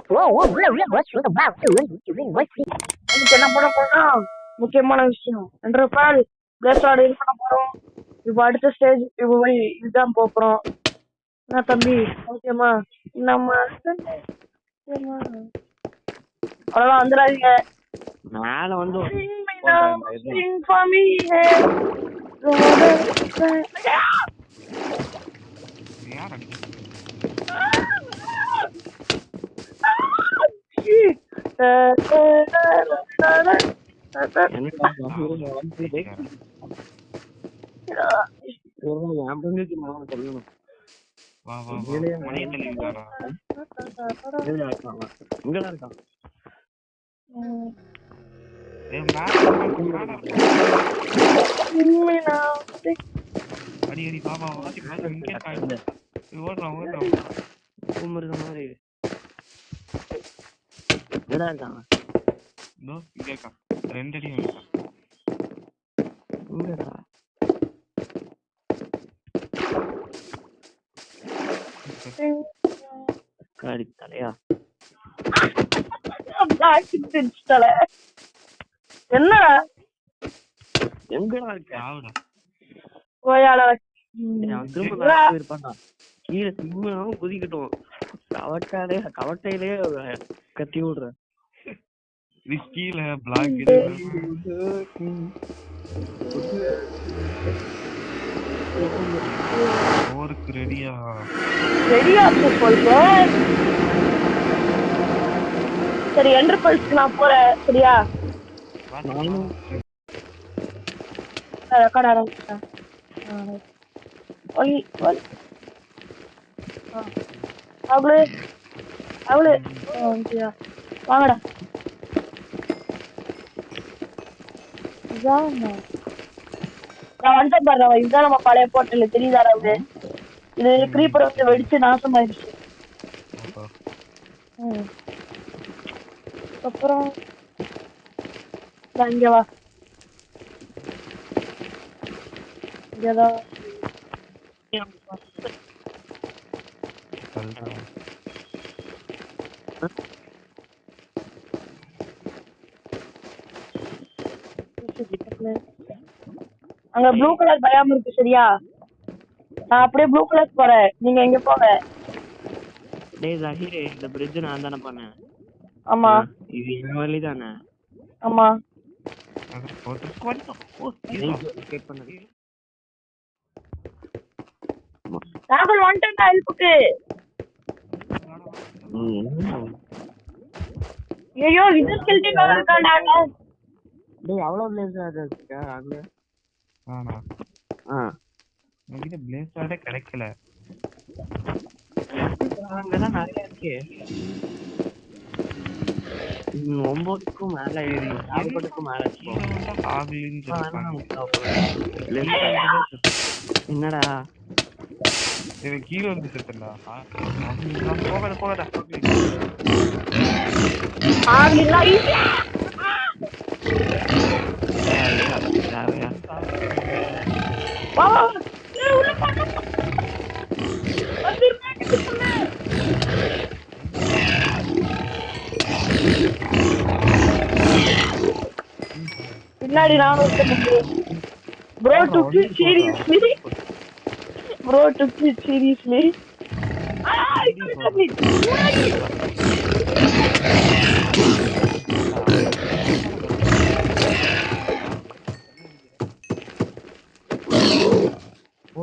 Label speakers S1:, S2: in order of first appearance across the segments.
S1: அதுக்கு என்ன பண்ண போறோம்? முக்கியமான விஷயம் என்றால் பிளேஸ்டார்ட் இது பண்ண போறோம். இப்போ அடுத்த ஸ்டேஜ் இப்போ போய் இதுதான் போறோம். என்ன தம்பி ஓகேமா? நம்ம அவ்வளோதான் வந்துடாதீங்க.
S2: மேல வந்து தலையா
S1: என்னடா
S2: எங்கடா இருக்க? கீழே சிம்மும் குதிக்கட்டும். கவட்டையிலே கத்தி விடுற
S3: கீழே பிளாக் ஓருக்கு ரெடியா
S1: சரி என்டர் பல்ஸ்க்கு நான் போறேன். சரியா ரெக்கார்ட் ஆரம்பிச்சேன். வாங்கடா. நான் வந்துட்டேன் பாரு. இதுதான் நம்ம பழைய போட்டல தெரியுதாரா? இது கிரீப்பர் வந்து வெடிச்சு நாசமாயிருச்சு. அப்புறம் இங்க வா. இங்கதான் அங்க ப்ளூ கலர் பயம் இருக்கு. சரியா நான் அப்படியே ப்ளூ கலர் போறேன். நீங்க எங்க போங்க?
S2: டேய் ஜஹீர், இந்த பிரிட்ஜ் நான் தான பண்ணேன்.
S1: ஆமா
S2: இது என்ன வழி தானே?
S1: ஆமா ராகுல் வந்துட்டேன்டா ஹெல்ப்புக்கு. ஐயோ இது ஸ்கெல்டன் இருக்கான்டா.
S2: டேய் அவ்வளவு பிளேஸ் இருக்கா ராகுல்?
S3: என்கிட்ட பிளேஸ்டார்டே கிடைக்கல.
S2: அங்கதான் நிறைய இருக்கு. 9க்கும் மேல ஏறி 40க்கும் மேல என்னடா
S3: கீழே வந்து செத்துடா. போகல போகடா.
S1: பின்னாடி நானும் bro took it seriously. Bro took it seriously.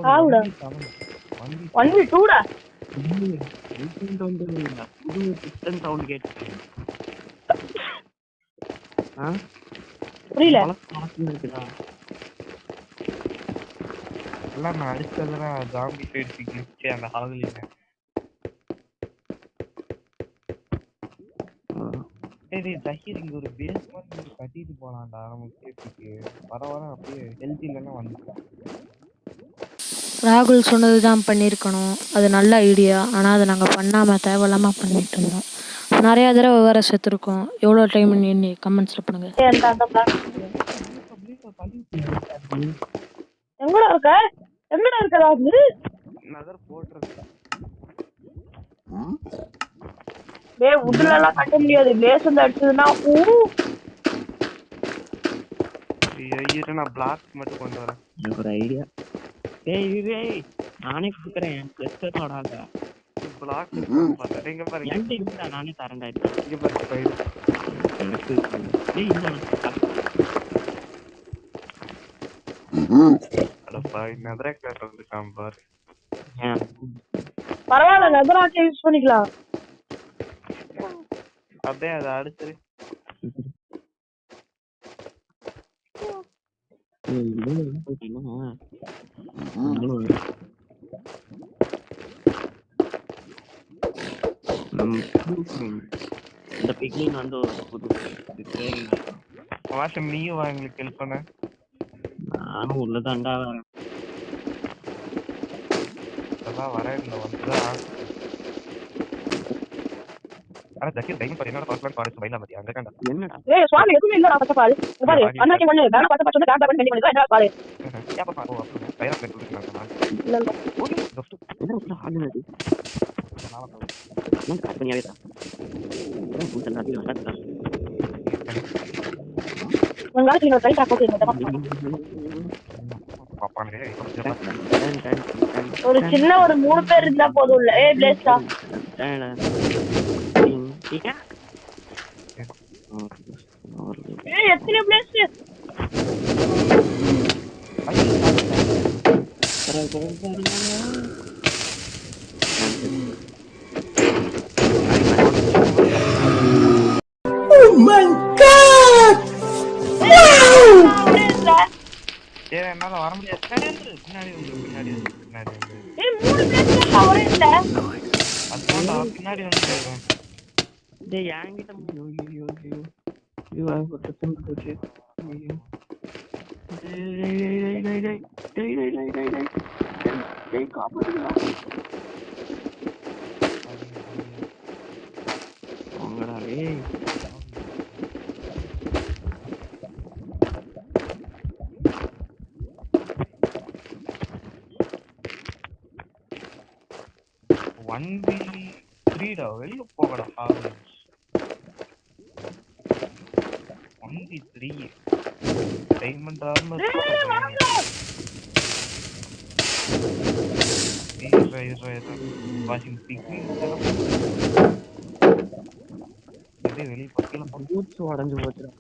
S1: Howda 1v2 டா.
S2: சவுண்ட் கேட்டு
S1: புரியல.
S3: எல்லாம் நான் அடிச்சதெல்லாம் ஜாம்பி போயிடுச்சு கிழிச்சு அந்த ஹாலில். சரி ஜஹீர் இங்க ஒரு பேஸ் மாதிரி கட்டிட்டு போலாம்டா நம்ம சேஃப்டிக்கு. வர வர அப்படியே ஹெல்த் இல்லைன்னா வந்துக்கலாம்.
S4: ராகுல் சொன்னது தான் பண்ணியிருக்கணும். அது நல்ல ஐடியா. ஆனால் அதை நாங்கள் பண்ணாமல் தேவையில்லாமல் பண்ணிட்டு இருந்தோம். நிறையா தடவை வேறு செத்துருக்கோம். எவ்வளோ டைம் நீ கமெண்ட்ஸில் பண்ணுங்க.
S1: எங்கடா இருக்க? எங்கடா இருக்கடா?
S3: நகர் போட்டுருக்கா.
S1: டேய் உட்ல எல்லாம் கட்ட முடியாது. பிளேஸ் வந்து அடிச்சதுன்னா
S3: இரு நான் பிளாக் மட்டும் கொண்டு வரேன்.
S2: எனக்கு ஒரு ஐடியா. டேய் நானே கொடுக்குறேன். செஸ்டர் ஆடாத.
S3: பிளாக் இங்க பாருங்க.
S2: என்கிட்ட இருந்தா நானே தரேன்டா.
S3: இங்க பாருங்க ஸ்பைடர்.
S2: எனக்கு டேய் இந்த
S3: அடப்பா நெதரா கேட்டது இருக்கான் பாரு.
S1: பரவாயில்ல, நெதராக்கே யூஸ் பண்ணிக்கலாம்.
S3: அப்படியே அதை அடுத்து
S2: இந்த பிக்லின் வந்து ஒரு புது
S3: வாஷம் நீயும் வா எங்களுக்கு ஹெல்ப் பண்ண.
S2: நானும் உள்ளதாண்டா வரேன்.
S3: அதெல்லாம் வரேன் வந்துதான். ஆனா ஜக்கீர் டைம் பாரு என்னோட பர்சனல் ஃபாரஸ்ட் பைல பத்தி அங்க கண்டா. என்னடா
S1: ஏய் சுவாமி எதுமே இல்லடா பச்சை பால். பாரு அண்ணாச்சி பண்ணு. நான் பச்சை பச்சை காண்டா பண்ணி பண்ணிடுறேன். என்ன பாரு.
S3: ஏப்பா பாரு அப்போ பைரா பேர் சொல்லிருக்காங்க.
S1: இல்ல இல்ல.
S3: ஓகே ஜஸ்ட்
S2: என்ன ஹார்ட் நான் கட் பண்ணியாவே தான். நான் அது நல்லா
S1: உங்களுக்கு இன்னொரு டைம் டாக் ஓகே ஒரு சின்ன ஒரு 3 பேர் இருந்தா போதும் இல்ல. ஏய் பிளேஸ்டா ஏய் எத்தனை பிளேஸ்
S5: Oh my god!
S3: ஏய் என்னால வர முடியாது. பின்னாடி பின்னாடி
S1: ஏய் 3 பிளேஸ் பவர் இல்ல.
S3: அதுதான் பின்னாடி வந்து
S2: டேய் யாங்கிட்ட ஐயோ யூ ஆர் வாட் டு போச்சு. டேய் காப்பாத்துடா. அவங்கடா டேய்
S3: ஒன் பி 3 டா வெளிய போகடா பாரு. 1v3 diamond armour washing picnic இதே வெளிய பக்கல
S2: பூட்ஸ் உடைஞ்சு போச்சுடா.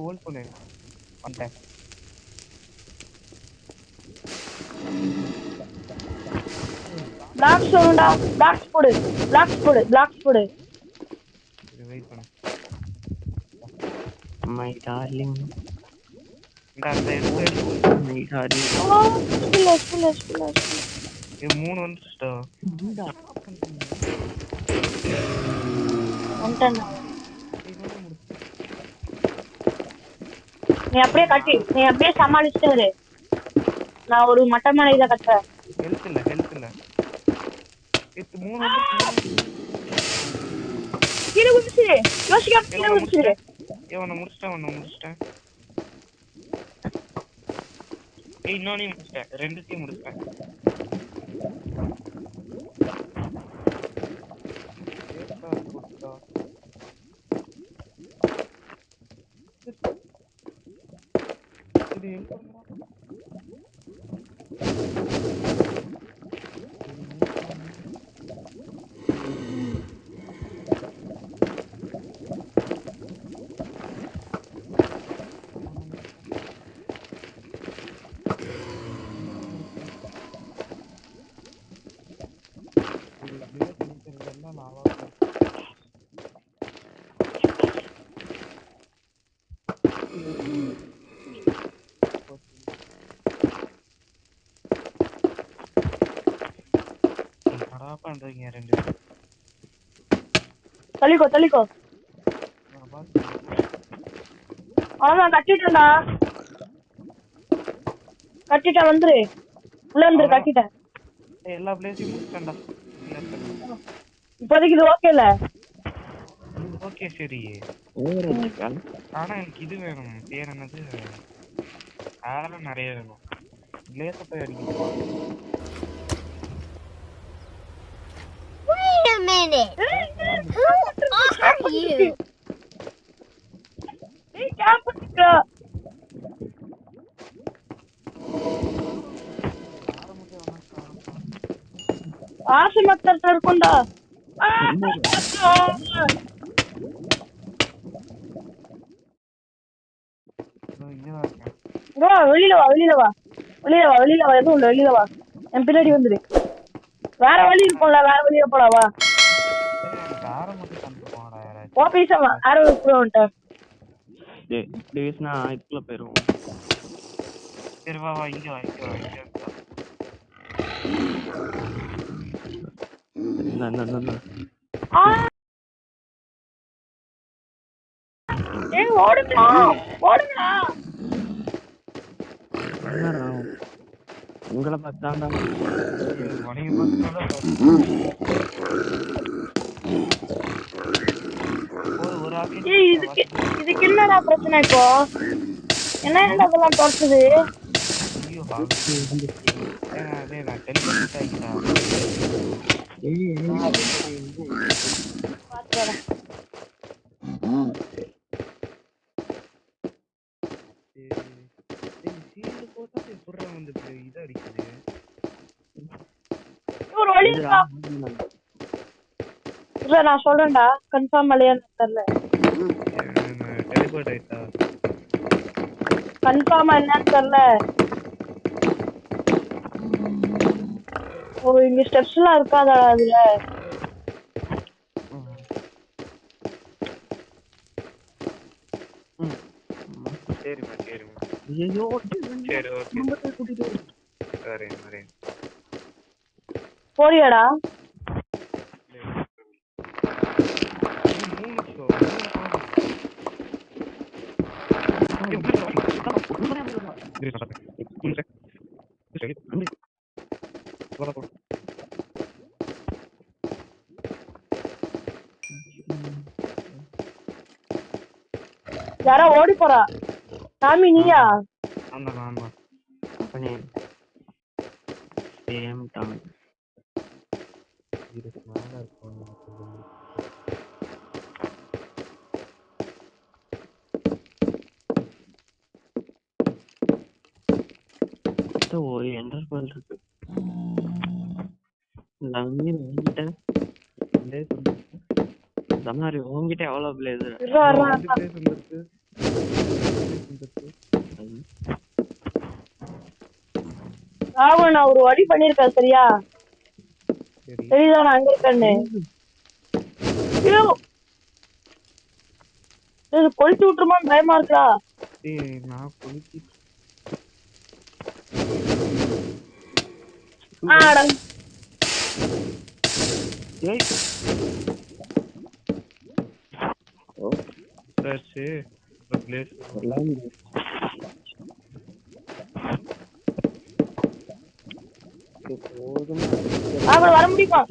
S3: ஹோல்ட் பண்ணு வந்துட்டேன்.
S1: பிளாக்ஸ் வேணும்டா. பிளாக்ஸ் போடு.
S3: வெயிட் பண்ணு.
S2: மை டார்லிங்
S3: இந்த அந்த எடுத்து
S2: மை டார்லிங்
S1: ஸ்பில்.
S3: ஏ 3 வந்துட்டா.
S1: வந்துட்டேன். நீ அப்படியே சமாளிச்சுட்டு இரு. நான் ஒரு மட்டமான இதை கட்டுறேன்.
S3: ஹெல்த் இல்ல இது 3 வந்து
S1: கீழே குதிச்சிரு. யோசிக்காம கீழே குதிச்சிரு.
S3: இவனை முடிச்சிட்டேன். ஏய் இன்னொன்னு முடிச்சிட்டேன். ரெண்டுத்தையும் முடிச்சிட்டேன். பண்றீங்க ரெண்டு பேரும்
S1: தள்ளிக்கோ அவ்வளவுதான் கட்டிட்டேன் வந்துரு உள்ள வந்துரு கட்டிட்டேன்
S3: எல்லா பிளேஸையும் முடிச்சிட்டேன்டா
S1: இப்போதைக்கு இது ஓகே இல்ல
S3: ஓகே சரி ஆனா எனக்கு இது வேணும் பேர் என்னது அதெல்லாம் நிறைய வேணும் பிளேஸ போய் அடிக்கணும்
S6: minute. Who are you?
S1: ஏய் கேப் பண்ணிக்கடா. ஆசை மத்தட்ட இருக்கும்டா. வெளியில வா வெளியில வா வெளியில வா வெளியில வா எதுவும் இல்ல வெளியில வா என் பின்னாடி வந்துரு. வேற வழி இருக்கும்ல வேற வழியா போலாம் வா. ஓ பேசாம ஆரோ வந்துட்ட.
S2: டேஸ்னா இதுக்குள்ள போயிரும்.
S3: சரி வா வா இங்க வா இங்க வா இங்க வா.
S1: ஏய் ஓடுடா ஓடுடா.
S2: உங்களை பார்த்தாண்டா
S3: வணிக பார்த்தாடா. ஒரு
S1: ஏய் இதுக்கு என்னடா பிரச்சனை இப்போ? என்ன அதெல்லாம் தொடச்சுது?
S3: ஐயோ நான் டெலிபோர்ட் ஆகிட்டா.
S1: ஒரு வழி இருக்கா? இல்ல நான் சொல்றேன்டா கன்ஃபார்ம் இல்லையான்னு தெரியல.
S3: டெலிபோர்ட் ஆயிட்டா
S1: கன்ஃபார்மா என்னன்னு தெரியல. ஓ இங்க ஸ்டெப்ஸ் எல்லாம் இருக்காதா அதுல?
S3: சரிம்மா சரிம்மா சரி ஓகே வரேன் வரேன்.
S1: போறியாடா? யாரா ஓடி போறா? சாமி நீயா?
S3: ஆமா ஆமா
S2: சேம் டாங்
S3: மேல இருக்கும்.
S2: ஒரு என்டர்பிரைஸ் இருக்கு. உங்ககிட்ட எவ்வளவு பிளேஸ்
S1: ராவன் நான் ஒரு வழி பண்ணிருக்கேன் சரியா? தெரியுதா நான் அங்க இருக்கேன்னு? கொளுத்தி விட்டுருமான்னு பயமா இருக்கா?
S3: நான் கொளுத்தி
S1: வர முடியுமா?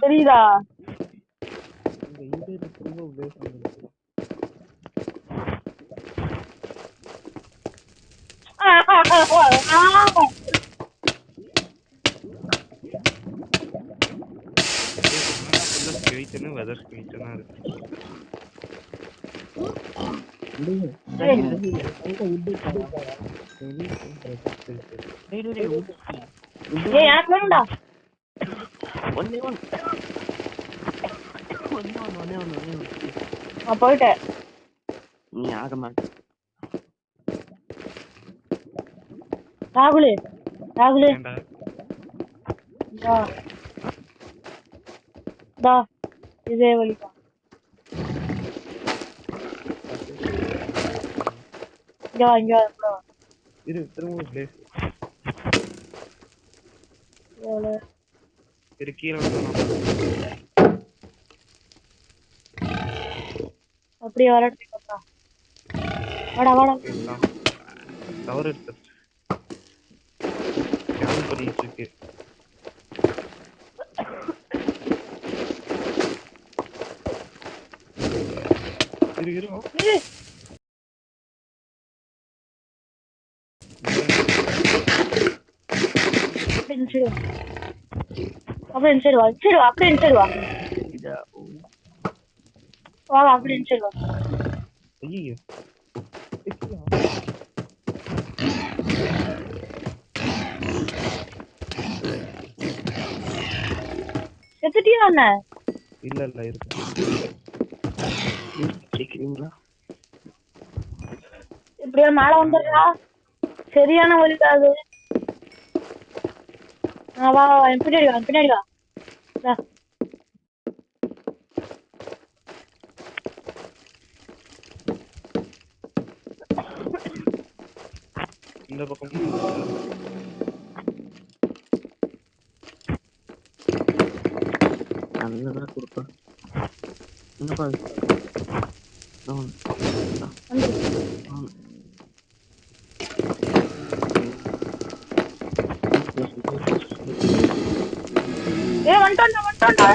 S1: தெரியுதா? போயிட்டேன்.
S2: நீ ஆக மாட்ட.
S1: ராகுலே ராகுலே இதே வழிதான். இங்க
S3: இரு திரும்ப பிளேஸ் கீழே
S1: அப்படியே வரட்டா. வாடா வாடா
S3: கவர் எடுத்து பண்ணிட்டு இருக்கு.
S1: அப்படியே இந்த சைடு வா, இந்த சைடு வா, அப்படியே இந்த சைடு வா.
S2: இதா
S1: வா வா, அப்படியே இந்த சைடு வா.
S3: ஐயோ
S1: செத்துட்டியா என்ன?
S3: இல்ல இல்ல இருக்கு.
S2: கேக்குறீங்களா?
S1: இப்படியே மேல வந்துடுறா. சரியான வலிக்காது. வா வா, என் பின்னாடி வா, என் பின்னாடி வா. வா.
S3: இந்த பக்கம்
S2: நல்லதா கொடுப்பா. என்னப்பா அது?
S1: வந்துட்டான்டா. வந்துட்டான்டா.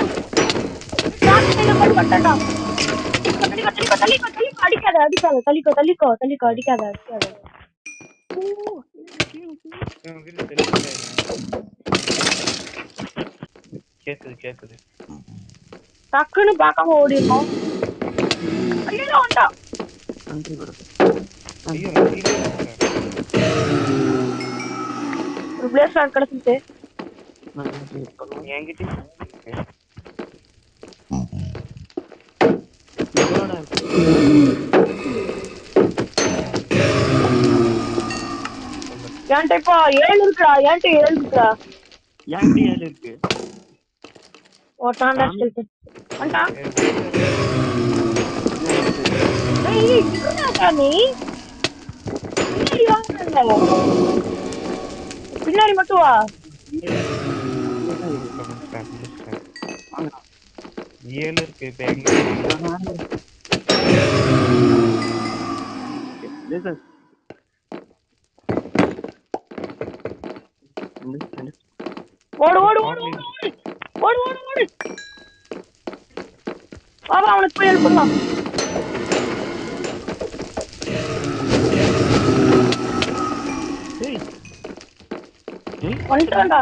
S1: தள்ளிக்கோ. அடிக்காத.
S3: கேக்குது.
S1: டக்குன்னு பார்க்காம ஓடிடும். ஐயோ வந்துட்டான்.
S2: நன்றி bro.
S3: ஐயோ
S1: ஒரு பிளேஸ் ஷாட் கிடைச்சிட்டு
S2: நன்றி பண்ணுவோம்.
S3: என்கிட்ட
S2: இதோட
S1: என்கிட்ட இப்போ 7 இருக்குடா. என்கிட்ட 7 இருக்குடா.
S2: என்கிட்ட 7 இருக்கு.
S1: ஓட்டான்டா ஸ்டில் வந்துட்டான். நீ பின்னாடி மட்டும் வா.
S3: 7 இருக்கு. இப்ப எங்க
S1: ஓடு. வா அவனுக்கு போய் ஹெல்ப் பண்ணலாம். வந்துட்டான்டா.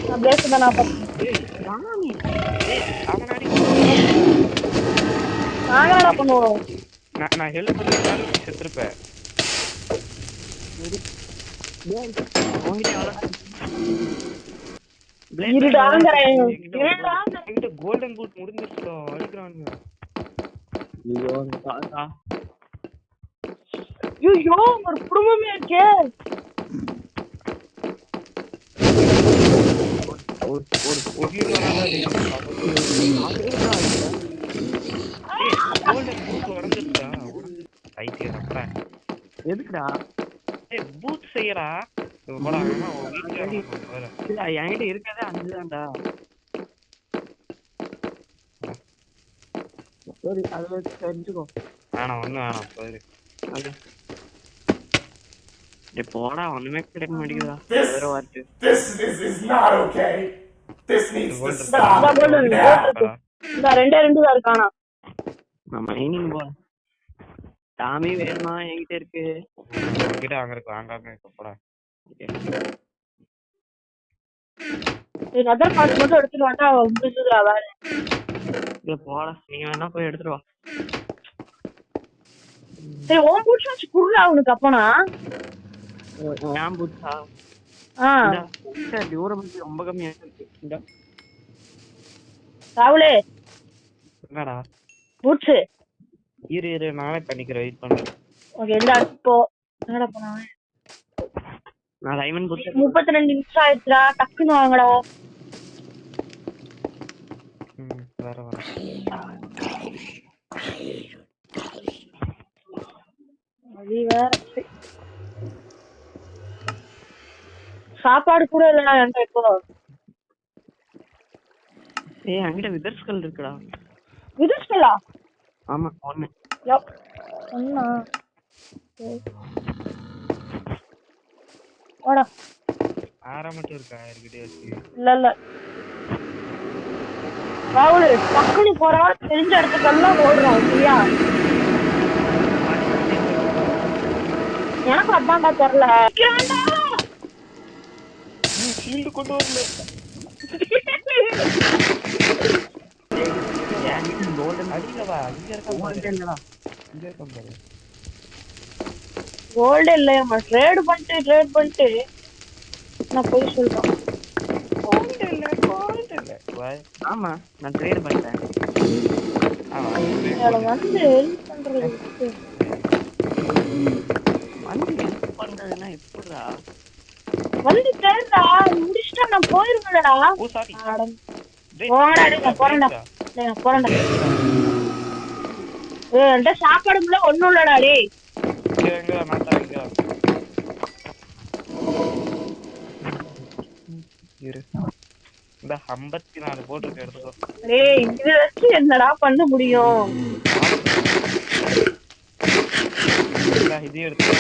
S1: நான் பேசுதான் நான் நாங்களா பண்ணுவோம்.
S3: நான் ஹெல்ப் பண்ணாலும் செத்துருப்பேன். Golden boot முடிஞ்சிருச்சோ அடிக்கிறானுங்க.
S1: ஐயோ ஒரு குடும்பமே இருக்கே.
S2: எதுக்குடா
S3: பூத் செய்யறா
S2: என்கிட்ட இருக்கதே 5 தான்டா. சரி அதை வச்சு தெரிஞ்சுக்கோ.
S3: வேணாம் போயிரு.
S2: போடா ஒண்ணுமே கிடைக்க மாட்டேங்குதா.
S5: This is not okay. This needs to stop.
S1: ரெண்டே தான் இருக்கானா.
S2: நான் மைனிங் போறேன். டாமி வேணுமா? என்கிட்ட இருக்கு.
S3: அங்க இருக்கு. வாங்காம போடா.
S1: அதர் பார்ட் மட்டும் எடுத்துட்டு வந்தா முடிஞ்சுதுடா வேற.
S2: போடா நீங்க வேணா போய் எடுத்துட்டு வா.
S1: சரி ஓம் பூட்ஸ் வச்சு குடுறா அவனுக்கு. அப்பனா
S2: ஏன் பூட்ஸா? டியூரபிலிட்டி ரொம்ப கம்மியா இருக்கு.
S1: ராவுலே
S3: என்னடா
S1: பூட்ஸ்
S3: இரு நானே பண்ணிக்கிறேன். வெயிட் பண்ணு.
S1: ஓகே இந்த இப்போ என்னடா பண்ணானே.
S2: நான் டைமண்ட் பூட்ஸ்
S1: 32 நிமிஷம் ஆயிடுச்சுடா. டக்குன்னு வாங்கடா.
S3: வர
S1: அது வேற. சாப்பாடு கூட இல்லடா என்கிட்ட இப்போ.
S2: என்கிட்ட விதர்ஸ்கள் இருக்குடா.
S1: விதர்ஸ்களா?
S2: ஆமா ஒண்ணு.
S1: ஒண்ணா? வாடா.
S3: ஆரம்பிட்டு இருக்கா யார்கிட்டயே வச்சு.
S1: இல்ல ராகுல் டக்குனு போறா. தெரிஞ்ச இடத்துக்கெல்லாம் ஓடுறான். சரியா? எனக்கு அதான்டா தெரியல.
S3: ஷீல்டு கொண்டு வரல.
S2: கோல்டன்
S3: அடியில வா, இங்க இருக்க பாரு.
S2: இல்லடா.
S3: இங்க இருக்க பாரு.
S1: கோல்டு இல்லையாமா, ட்ரேட் பண்ணிட்டு நான் போய் சொல்றேன்.
S3: கோல்டு இல்ல. வா.
S2: ஆமா நான் ட்ரேட் பண்ணிட்டேன்.
S1: அதுல வந்து ஹெல்ப் பண்றது
S2: வந்து ஹெல்ப் பண்றதுன்னா எப்படிடா?
S1: வந்து தேடுறா, முடிச்சுட்டா நான் போயிருவேன்டா.
S3: ஓ சாரி.
S1: போடா டேய், நான் போறேன்டா. என்கிட்ட சாப்பாடு கூட ஒண்ணும் இல்லடா டேய்.
S3: இங்க நான் தரேன். இரு. இந்த 54 போட்டுருக்க எடுத்துக்கோ.
S1: டேய் இத வச்சு என்னடா பண்ண முடியும்?
S3: இதை எடுத்துக்கோ.